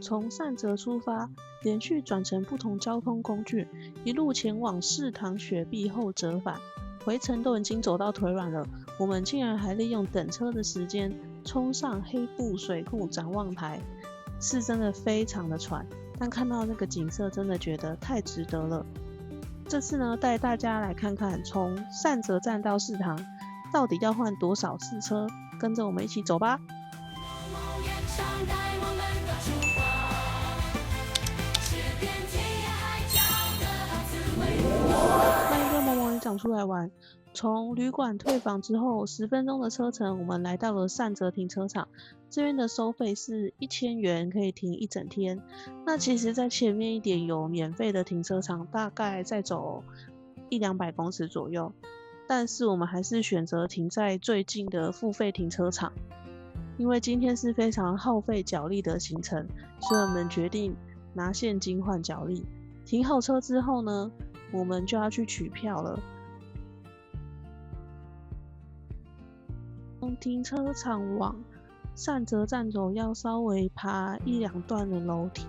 从善泽出发，连续转乘不同交通工具，一路前往世堂雪碧后折返。回程都已经走到腿软了，我们竟然还利用等车的时间冲上黑布水库展望台，是真的非常的喘，但看到那个景色真的觉得太值得了。这次呢，带大家来看看从善泽站到世堂到底要换多少次车，跟着我们一起走吧。欢迎跟萌萌园长出来玩。从旅馆退房之后，10分钟的车程，我们来到了善泽停车场。这边的收费是1000元，可以停1整天。那其实在前面一点有免费的停车场，大概再走100-200公尺左右。但是我们还是选择停在最近的付费停车场，因为今天是非常耗费脚力的行程，所以我们决定拿现金换脚力。停好车之后呢，我们就要去取票了。从停车场往善泽站走，要稍微爬1-2段的楼梯。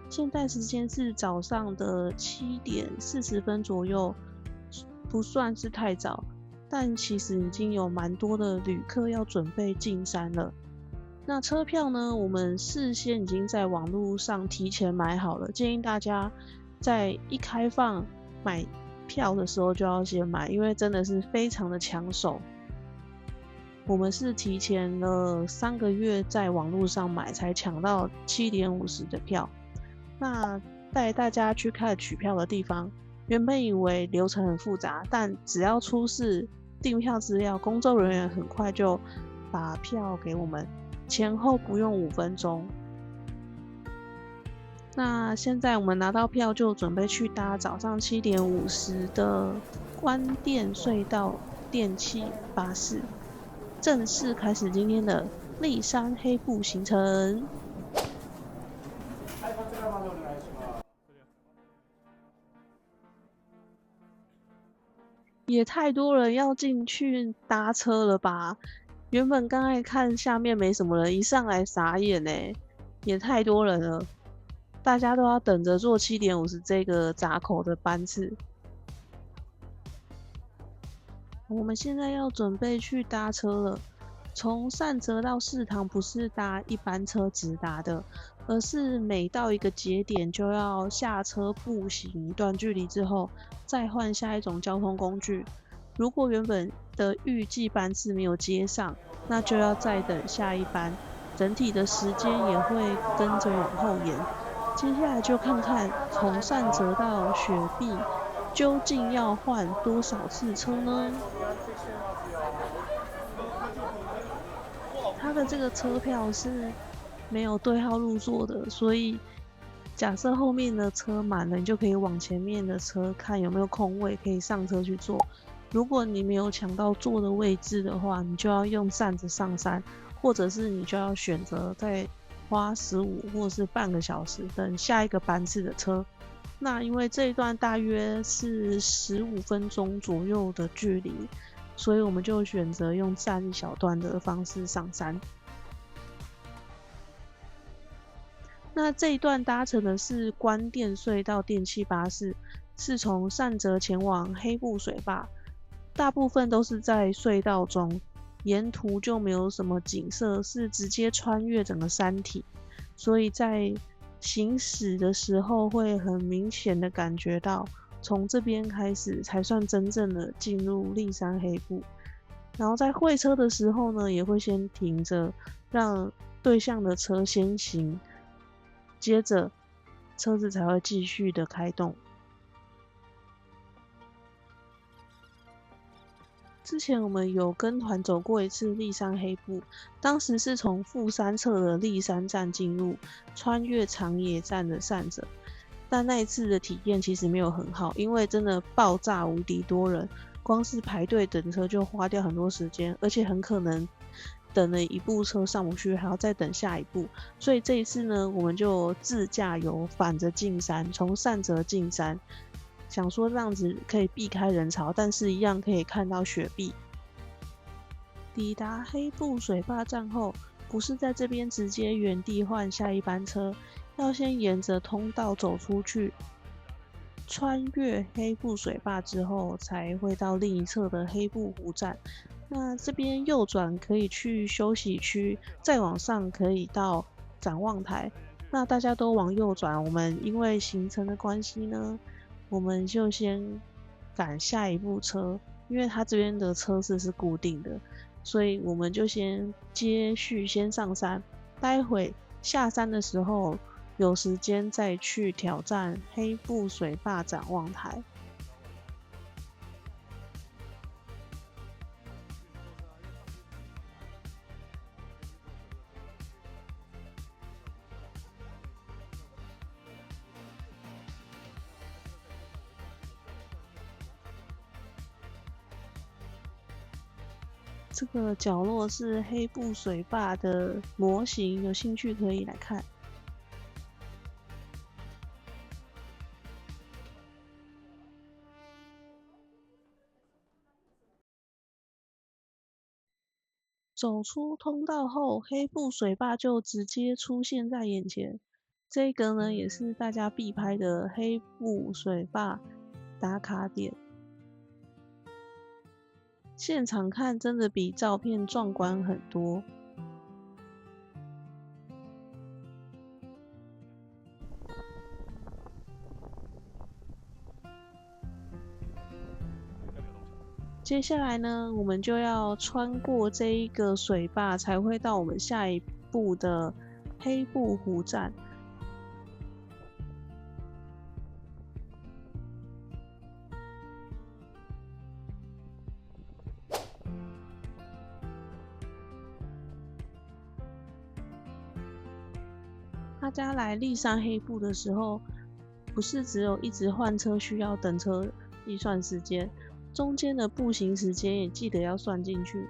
现在时间是早上的7点40分左右，不算是太早，但其实已经有蛮多的旅客要准备进山了。那车票呢，我们事先已经在网络上提前买好了，建议大家在一开放买票的时候就要先买，因为真的是非常的抢手。我们是提前了3个月在网络上买，才抢到7点50的票。那带大家去看取票的地方，原本以为流程很复杂，但只要出示订票资料，工作人员很快就把票给我们，前后不用5分钟。那现在我们拿到票，就准备去搭早上7点50的关店隧道电气巴士，正式开始今天的立山黑布行程。也太多人要进去搭车了吧？原本刚才看下面没什么人，一上来傻眼欸，也太多人了。大家都要等着坐7点50这个闸口的班次。我们现在要准备去搭车了。从善泽到世堂不是搭一班车直达的，而是每到一个节点就要下车步行一段距离之后，再换下一种交通工具。如果原本的预计班次没有接上，那就要再等下一班，整体的时间也会跟着往后延。接下来就看看从善泽到雪碧究竟要换多少次车呢？它的这个车票是没有对号入座的，所以假设后面的车满了，你就可以往前面的车看有没有空位可以上车去坐。如果你没有抢到坐的位置的话，你就要用扇子上山，或者是你就要选择再花15或是半个小时等下一个班次的车。那因为这一段大约是15分钟左右的距离，所以我们就选择用站一小段的方式上山。那这一段搭乘的是关店隧道电气巴士，是从善泽前往黑布水坝，大部分都是在隧道中，沿途就没有什么景色，是直接穿越整个山体，所以在行驶的时候会很明显的感觉到，从这边开始才算真正的进入立山黑布。然后在会车的时候呢，也会先停着，让对向的车先行，接着车子才会继续的开动。之前我们有跟团走过一次立山黑布，当时是从富山侧的立山站进入，穿越长野站的善泽。但那一次的体验其实没有很好，因为真的爆炸无敌多人，光是排队等车就花掉很多时间，而且很可能等了一部车上不去，还要再等下一部。所以这一次呢，我们就自驾游反着进山，从善泽进山。想说这样子可以避开人潮，但是一样可以看到雪碧。抵达黑布水坝站后，不是在这边直接原地换下一班车，要先沿着通道走出去，穿越黑布水坝之后，才会到另一侧的黑布湖站。那这边右转可以去休息区，再往上可以到展望台。那大家都往右转，我们因为行程的关系呢，我们就先赶下一部车，因为它这边的车次是固定的，所以我们就先接续先上山，待会下山的时候有时间再去挑战黑布水坝展望台。这个角落是黑布水坝的模型，有兴趣可以来看。走出通道后，黑布水坝就直接出现在眼前。这个呢，也是大家必拍的黑布水坝打卡点。现场看真的比照片壮观很多。接下来呢，我们就要穿过这一个水坝，才会到我们下一步的黑布湖站。大家来立山黑布的时候，不是只有一直换车需要等车计算时间，中间的步行时间也记得要算进去。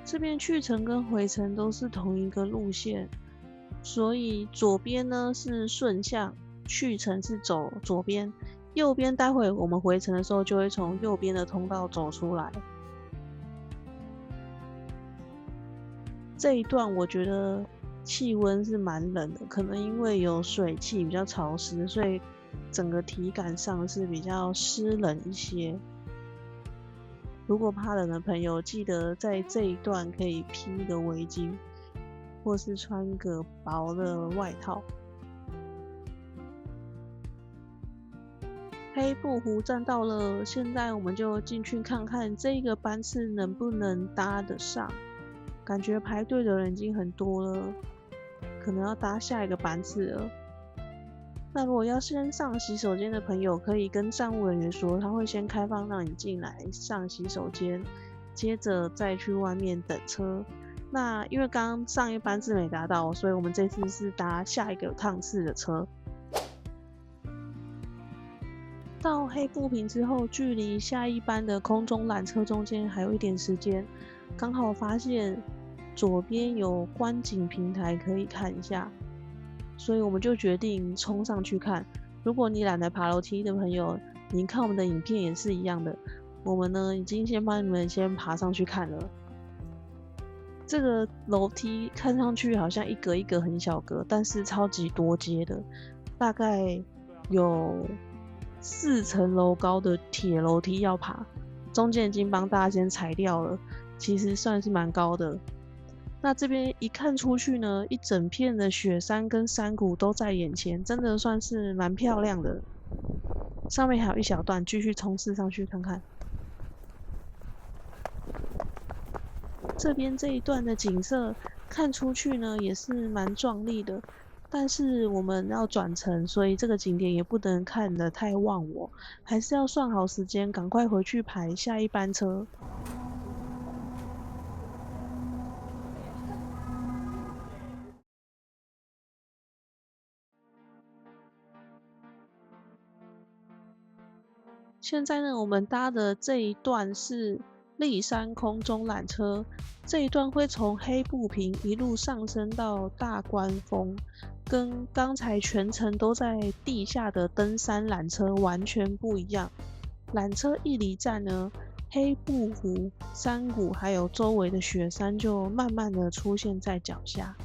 这边去程跟回程都是同一个路线，所以左边呢是顺向，去程是走左边，右边待会我们回程的时候就会从右边的通道走出来。这一段我觉得气温是蛮冷的，可能因为有水汽比较潮湿，所以整个体感上是比较湿冷一些。如果怕冷的朋友，记得在这一段可以披一个围巾，或是穿个薄的外套。黑布湖站到了，现在我们就进去看看这个班次能不能搭得上。感觉排队的人已经很多了，可能要搭下一个班次了。那如果要先上洗手间的朋友，可以跟站务人员说，他会先开放让你进来上洗手间，接着再去外面等车。那因为刚刚上一班次没搭到，所以我们这次是搭下一个趟次的车。到黑布坪之后，距离下一班的空中缆车中间还有一点时间，刚好发现左边有观景平台可以看一下。所以我们就决定冲上去看。如果你懒得爬楼梯的朋友，你看我们的影片也是一样的。我们呢已经先帮你们先爬上去看了。这个楼梯看上去好像一格一格很小格，但是超级多阶的，大概有4层楼高的铁楼梯要爬。中间已经帮大家先裁掉了，其实算是蛮高的。那这边一看出去呢，一整片的雪山跟山谷都在眼前，真的算是蛮漂亮的。上面还有一小段，继续冲刺上去看看。这边这一段的景色看出去呢，也是蛮壮丽的。但是我们要转乘，所以这个景点也不能看得太忘我，还是要算好时间，赶快回去排下一班车。现在呢，我们搭的这一段是立山空中缆车，这一段会从黑布坪一路上升到大关峰。跟刚才全程都在地下的登山缆车完全不一样。缆车一离站呢，黑布湖、山谷还有周围的雪山就慢慢的出现在脚下，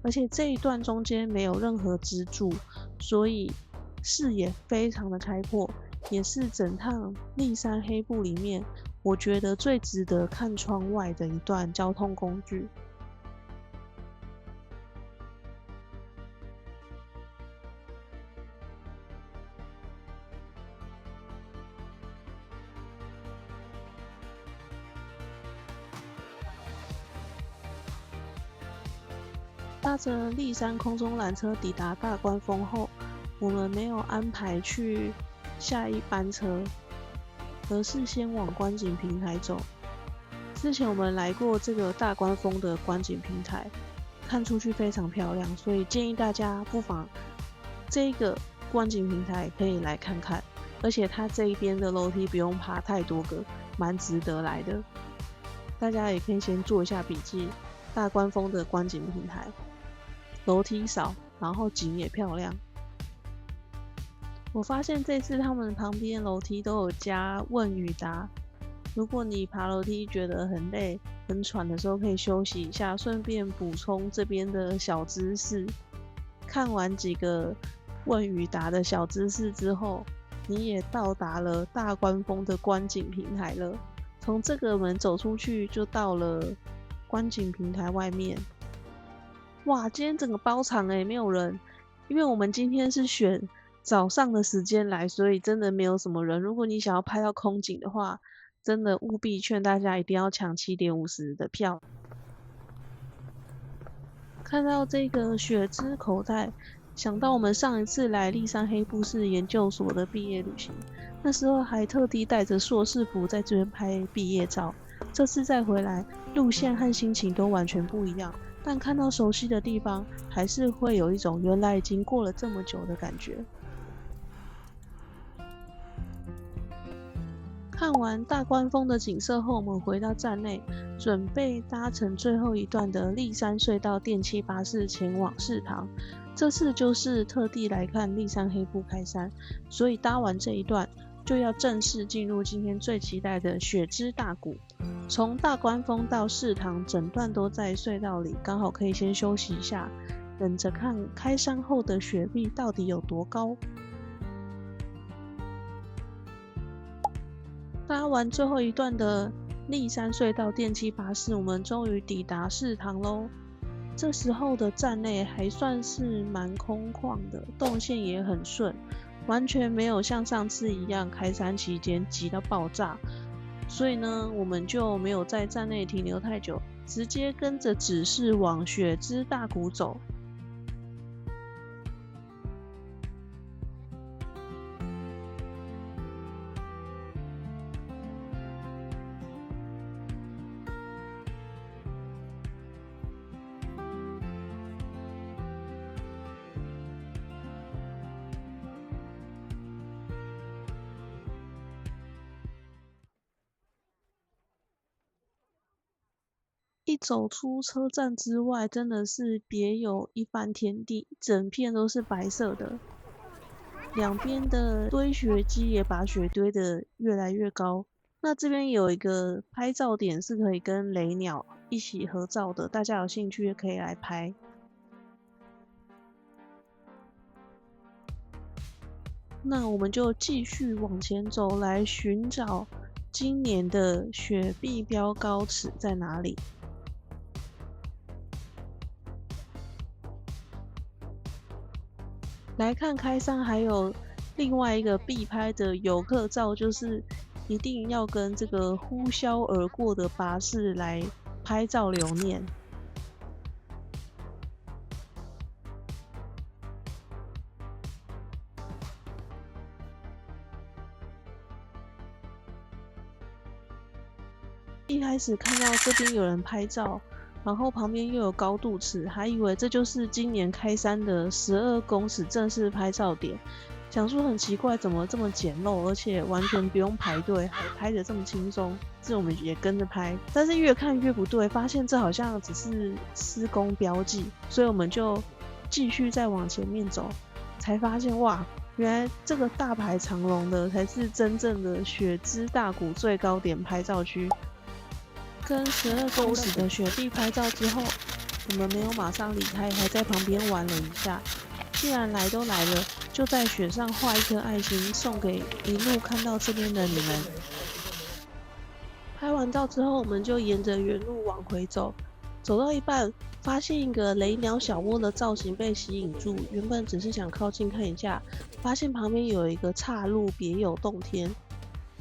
而且这一段中间没有任何支柱，所以视野非常的开阔，也是整趟立山黑布里面我觉得最值得看窗外的一段交通工具。搭着立山空中缆车抵达大关峰后，我们没有安排去下一班车，而是先往观景平台走。之前我们来过这个大关峰的观景平台，看出去非常漂亮，所以建议大家不妨这个观景平台可以来看看。而且它这一边的楼梯不用爬太多个，蛮值得来的。大家也可以先做一下笔记。大关峰的观景平台，楼梯少，然后景也漂亮。我发现这次他们旁边楼梯都有加问与答，如果你爬楼梯觉得很累、很喘的时候，可以休息一下，顺便补充这边的小知识。看完几个问与答的小知识之后，你也到达了大关峰的观景平台了。从这个门走出去，就到了观景平台外面。哇，今天整个包场没有人，因为我们今天是选早上的时间来，所以真的没有什么人。如果你想要拍到空景的话，真的务必劝大家一定要抢7:50的票。看到这个雪之口袋，想到我们上一次来立山黑布市研究所的毕业旅行，那时候还特地带着硕士服在这边拍毕业照。这次再回来，路线和心情都完全不一样，但看到熟悉的地方，还是会有一种原来已经过了这么久的感觉。看完大关峰的景色后，我们回到站内，准备搭乘最后一段的立山隧道电气巴士前往士堂。这次就是特地来看立山黑布开山，所以搭完这一段，就要正式进入今天最期待的雪之大谷。从大关峰到士堂，整段都在隧道里，刚好可以先休息一下，等着看开山后的雪壁到底有多高。搭完最后一段的立山隧道电气巴士，我们终于抵达士堂咯。这时候的站内还算是蛮空旷的，动线也很顺，完全没有像上次一样开山期间挤到爆炸。所以呢，我们就没有在站内停留太久，直接跟着指示往雪之大谷走。一走出车站之外，真的是别有一番天地，整片都是白色的，两边的堆雪机也把雪堆得越来越高。那这边有一个拍照点是可以跟雷鸟一起合照的，大家有兴趣也可以来拍。那我们就继续往前走，来寻找今年的雪碧标高尺在哪里。来看开山还有另外一个必拍的游客照，就是一定要跟这个呼啸而过的巴士来拍照留念。一开始看到这边有人拍照，然后旁边又有高度尺，还以为这就是今年开山的12公尺正式拍照点，想说很奇怪怎么这么简陋，而且完全不用排队，还拍得这么轻松，这我们也跟着拍，但是越看越不对，发现这好像只是施工标记，所以我们就继续再往前面走，才发现哇，原来这个大排长龙的才是真正的雪之大谷最高点拍照区。跟12公尺的雪地拍照之后，我们没有马上离开，还在旁边玩了一下。既然来都来了，就在雪上画一颗爱心，送给一路看到这边的你们。拍完照之后，我们就沿着原路往回走，走到一半，发现一个雷鸟小窝的造型被吸引住，原本只是想靠近看一下，发现旁边有一个岔路，别有洞天。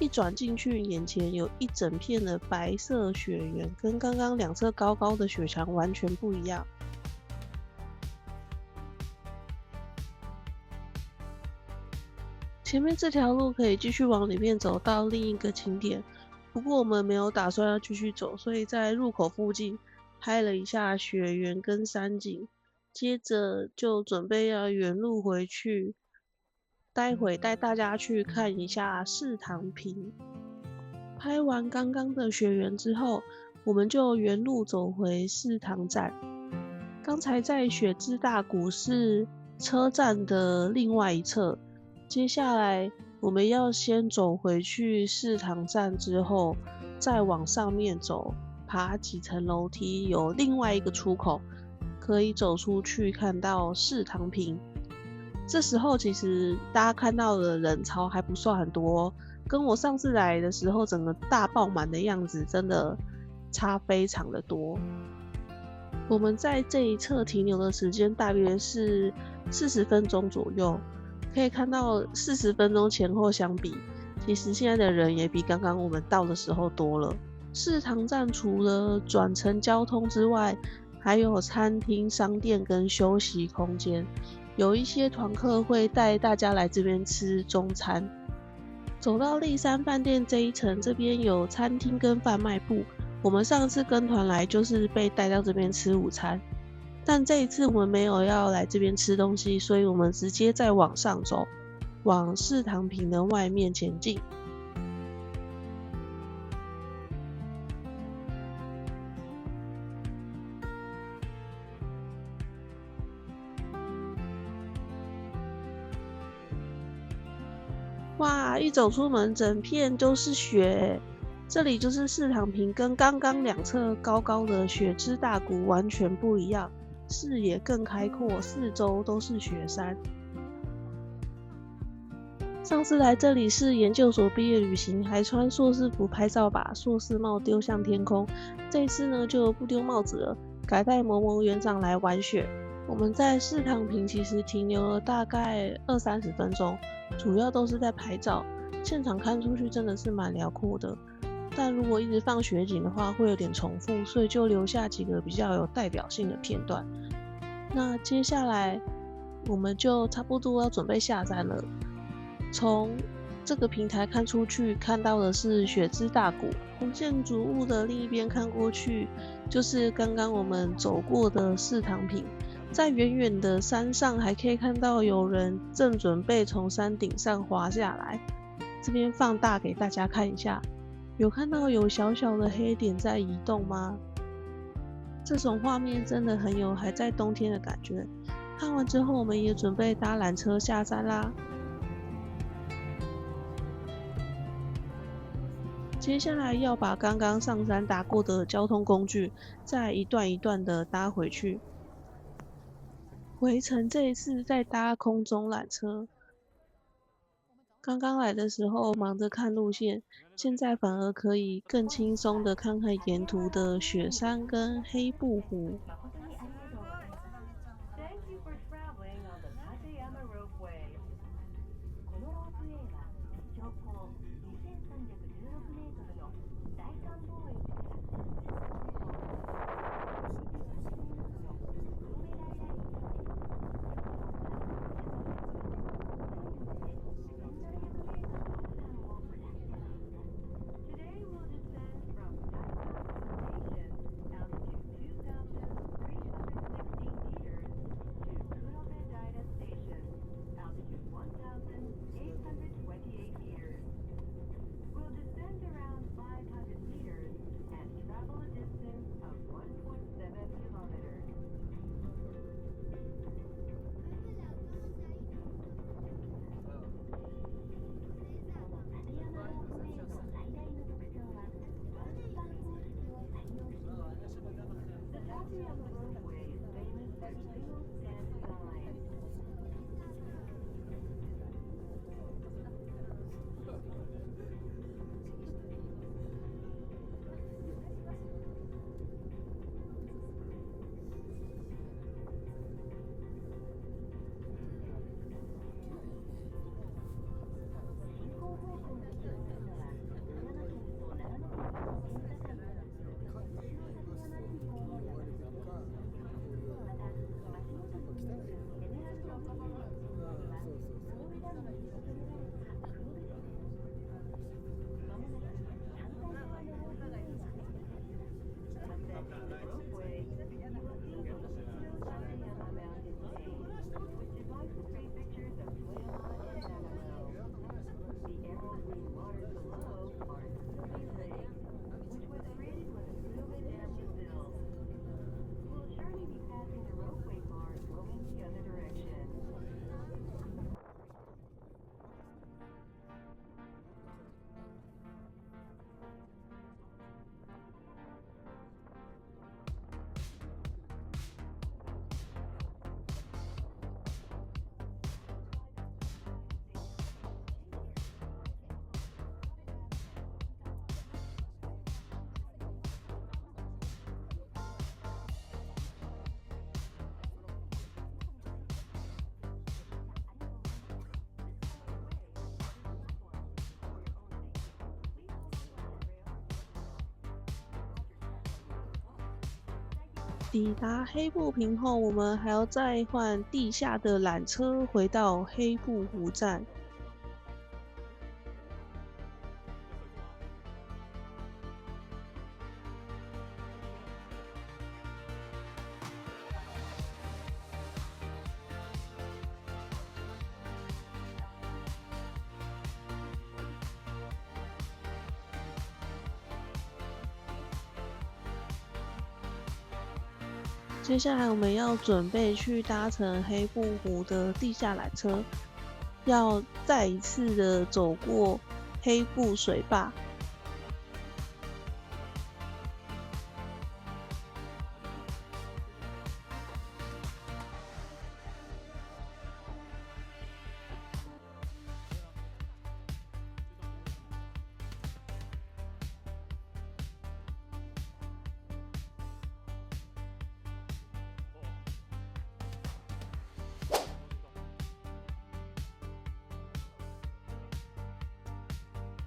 一转进去，眼前有一整片的白色雪原，跟刚刚两侧高高的雪墙完全不一样。前面这条路可以继续往里面走到另一个景点，不过我们没有打算要继续走，所以在入口附近拍了一下雪原跟山景，接着就准备要原路回去。待会带大家去看一下四堂坪。拍完刚刚的雪原之后，我们就原路走回四堂站。刚才在雪之大谷是车站的另外一侧，接下来我们要先走回去四堂站之后，再往上面走，爬几层楼梯，有另外一个出口可以走出去看到四堂坪。这时候其实大家看到的人潮还不算很多，跟我上次来的时候整个大爆满的样子真的差非常的多。我们在这一侧停留的时间大约是40分钟左右，可以看到40分钟前后相比，其实现在的人也比刚刚我们到的时候多了。四堂站除了转乘交通之外，还有餐厅、商店跟休息空间。有一些团客会带大家来这边吃中餐。走到立山饭店这一层，这边有餐厅跟贩卖部。我们上次跟团来就是被带到这边吃午餐，但这一次我们没有要来这边吃东西，所以我们直接再往上走，往四堂坪的外面前进。哇！一走出门，整片都是雪。这里就是四堂坪，跟刚刚两侧高高的雪之大谷完全不一样，视野更开阔，四周都是雪山。上次来这里是研究所毕业旅行，还穿硕士服拍照，把硕士帽丢向天空。这次呢就不丢帽子了，改带萌萌园长来玩雪。我们在四堂坪其实停留了大概20-30分钟。主要都是在拍照，现场看出去真的是蛮辽阔的，但如果一直放雪景的话会有点重复，所以就留下几个比较有代表性的片段。那接下来我们就差不多要准备下山了。从这个平台看出去，看到的是雪之大谷，从建筑物的另一边看过去，就是刚刚我们走过的四堂坪。在远远的山上还可以看到有人正准备从山顶上滑下来，这边放大给大家看一下，有看到有小小的黑点在移动吗？这种画面真的很有还在冬天的感觉。看完之后我们也准备搭缆车下山啦。接下来要把刚刚上山搭过的交通工具再一段一段的搭回去。回程这一次再搭空中缆车，刚刚来的时候忙着看路线，现在反而可以更轻松的看看沿途的雪山跟黑布湖。抵达黑布坪后，我们还要再换地下的缆车回到黑布湖站。接下来我们要准备去搭乘黑布湖的地下缆车，要再一次的走过黑布水坝。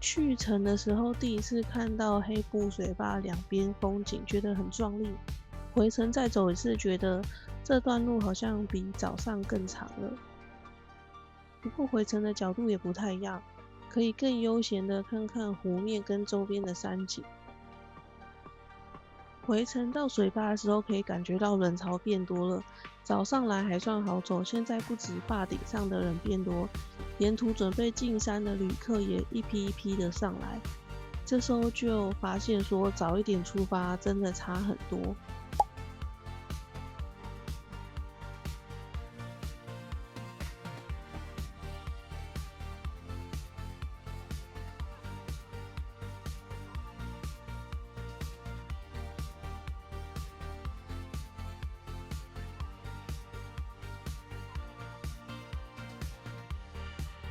去程的时候，第一次看到黑布水坝两边风景，觉得很壮丽。回程再走一次，觉得这段路好像比早上更长了。不过回程的角度也不太一样，可以更悠闲的看看湖面跟周边的山景。回程到水坝的时候，可以感觉到人潮变多了。早上来还算好走，现在不止坝顶上的人变多，沿途准备进山的旅客也一批一批的上来。这时候就发现说，早一点出发真的差很多。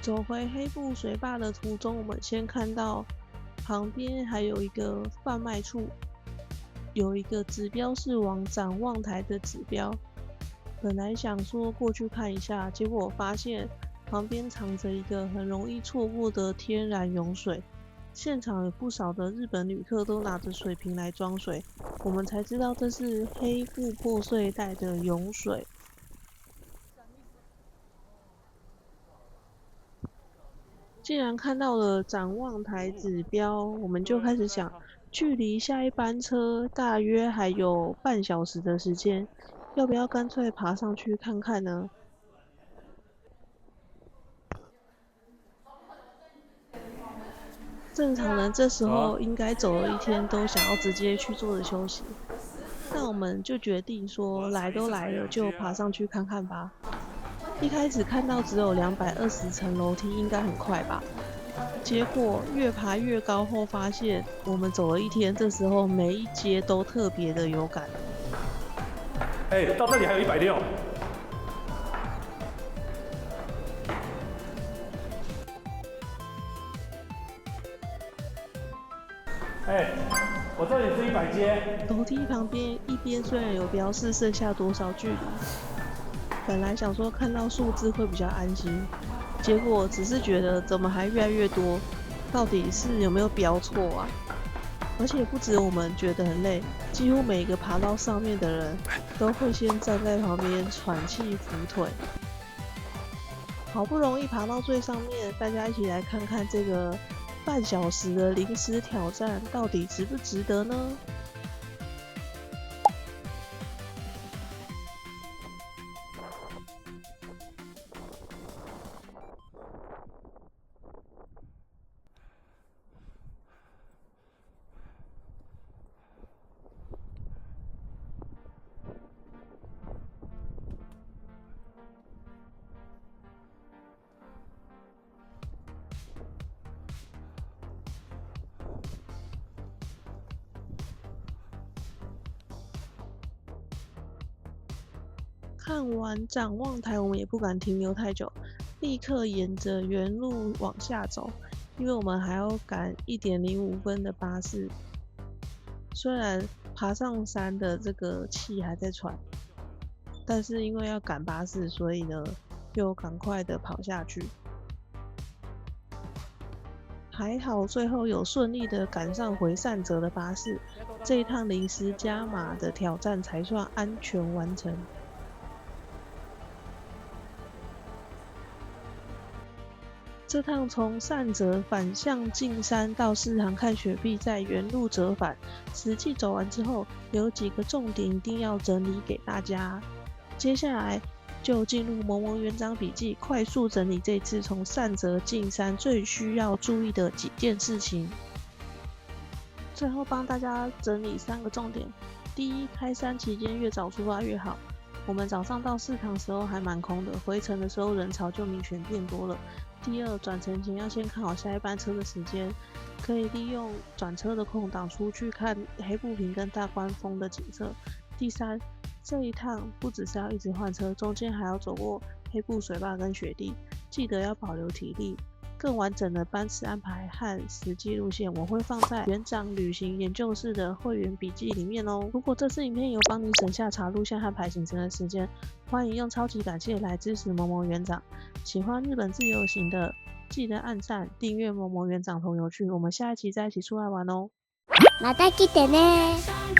走回黑布水坝的途中，我们先看到旁边还有一个贩卖处，有一个指标是往展望台的指标。本来想说过去看一下，结果我发现旁边藏着一个很容易错过的天然涌水。现场有不少的日本旅客都拿着水瓶来装水，我们才知道这是黑布破碎带的涌水。既然看到了展望台指标，我们就开始想，距离下一班车大约还有半小时的时间，要不要干脆爬上去看看呢？正常人这时候应该走了一天，都想要直接去坐着休息。但我们就决定说，来都来了，就爬上去看看吧。一开始看到只有220层楼梯，应该很快吧？结果越爬越高后，发现我们走了一天，这时候每一阶都特别的有感。到这里还有160。我这里是100阶。楼梯旁边一边虽然有标示剩下多少距离，本来想说看到数字会比较安心，结果只是觉得怎么还越来越多，到底是有没有标错啊？而且不止我们觉得很累，几乎每个爬到上面的人都会先站在旁边喘气扶腿。好不容易爬到最上面，大家一起来看看这个半小时的临时挑战到底值不值得呢？看完展望台，我们也不敢停留太久，立刻沿着原路往下走，因为我们还要赶1:05的巴士。虽然爬上山的这个气还在喘，但是因为要赶巴士，所以呢，又赶快的跑下去。还好最后有顺利的赶上回善泽的巴士，这一趟临时加码的挑战才算安全完成。这趟从善泽反向进山到四行看雪碧，再原路折返，实际走完之后，有几个重点一定要整理给大家。接下来就进入萌萌园长笔记，快速整理这次从善泽进山最需要注意的几件事情。最后帮大家整理3个重点。第一，开山期间越早出发越好。我们早上到四堂时候还蛮空的，回程的时候人潮就明显变多了。第二，转程前要先看好下一班车的时间，可以利用转车的空档出去看黑布坪跟大关峰的景色。第三，这一趟不只是要一直换车，中间还要走过黑布水坝跟雪地，记得要保留体力。更完整的班次安排和实际路线，我会放在园长旅行研究室的会员笔记里面哦。如果这次影片有帮你省下查路线和排行程的时间，欢迎用超级感谢来支持萌萌园长。喜欢日本自由行的，记得按赞、订阅萌萌园长同游趣。我们下一期再一起出来玩哦。また来てね。